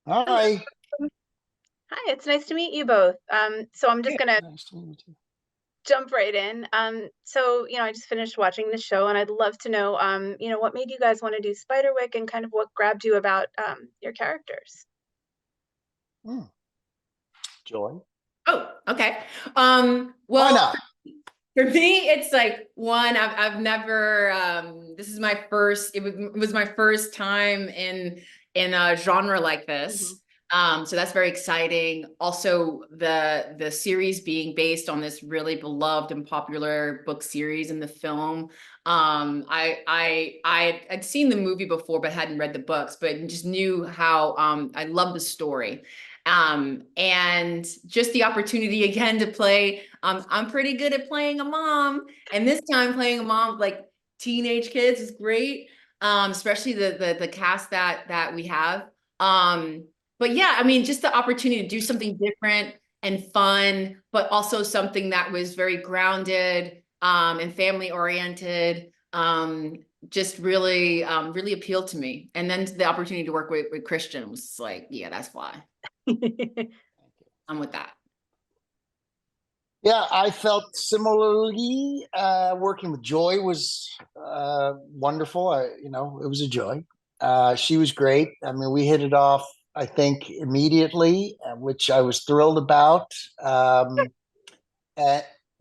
Hi. Hi, it's nice to meet you both. So I'm just Yeah, gonna nice to meet you. jump right in. I just finished watching the show, and I'd love to know, what made you guys want to do Spiderwick, and kind of what grabbed you about your characters. Hmm. Joy. Oh, okay. Why Well, not? for me, it's like one, I've never this is my first, it was my first time in a genre like Mhm. this. So that's very exciting. Also, the series being based on this really beloved and popular book series in the film. I'd seen the movie before, but hadn't read the books, but just knew how I love the story. And just the opportunity again to play. I'm pretty good at playing a mom, and this time playing a mom like teenage kids is great. Especially the cast that we have. But yeah, I mean, just the opportunity to do something different and fun, but also something that was very grounded and family oriented. Just really really appealed to me. And then the opportunity to work with Christian was like, yeah, that's why I'm with that. Yeah, I felt similarly. Working with Joy was wonderful. It was a joy. She was great. I mean, we hit it off, I think, immediately, which I was thrilled about. Uh,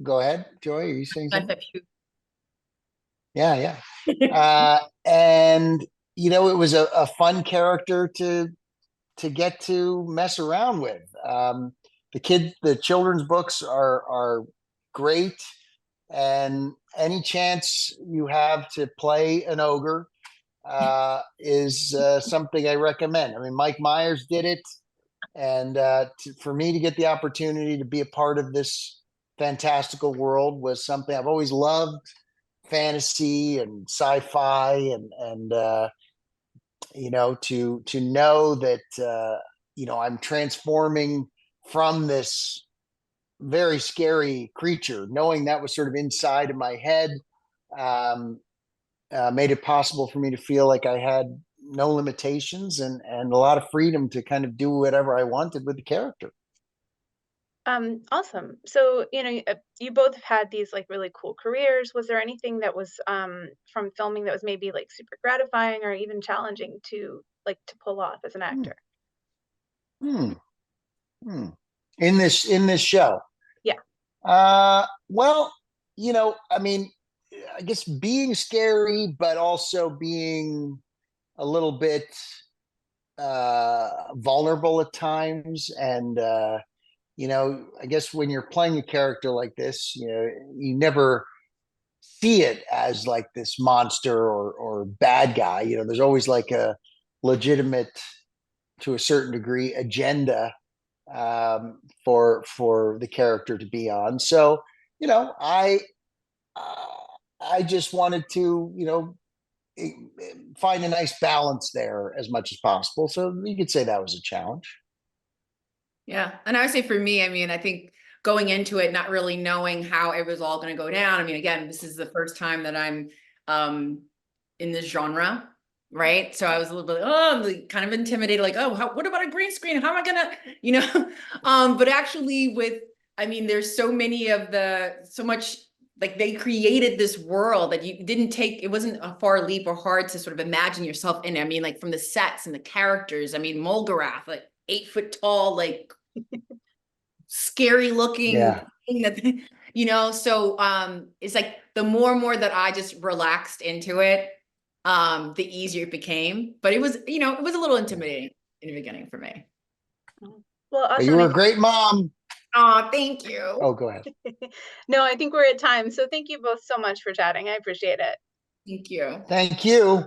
Go ahead, Joy. Are you saying I something? thought you- Yeah, yeah. And it was a fun character to get to mess around with. The children's books are great, and any chance you have to play an ogre is something I recommend. I mean, Mike Myers did it, and for me to get the opportunity to be a part of this fantastical world was something I've always loved. Fantasy and sci-fi, and to know that I'm transforming from this very scary creature, knowing that was sort of inside of my head, um, made it possible for me to feel like I had no limitations and a lot of freedom to kind of do whatever I wanted with the character. Awesome. So, you both have had these like really cool careers. Was there anything that was from filming that was maybe like super gratifying or even challenging to pull off as an Hmm. actor? Hmm. Hmm. In this show. Yeah. Well, I mean, I guess being scary, but also being a little bit vulnerable at times. And, I guess when you're playing a character like this, you never see it as like this monster or bad guy. There's always like a legitimate, to a certain degree, agenda for the character to be on. So, you know, I uh, I just wanted to, find a nice balance there as much as possible. So you could say that was a challenge. Yeah. And I would say for me, I mean, I think going into it, not really knowing how it was all going to go down. I mean, again, this is the first time that I'm um in this genre, right? So I was a little bit, oh, I'm like, kind of intimidated, like, oh, what about a green screen? How am I gonna, you know? But actually I mean, there's so much, like they created this world that you didn't take, it wasn't a far leap or hard to sort of imagine yourself in. I mean, like from the sets and the characters, I mean, Mulgarath, like 8 foot tall, like scary looking Yeah. thing that so it's like the more and more that I just relaxed into it, the easier it became. But it was, it was a little intimidating in the beginning for me. Mhm. Well, But you awesome. were a great mom. Oh, thank you. Oh, go ahead. No, I think we're at time. So thank you both so much for chatting. I appreciate it. Thank you. Thank you.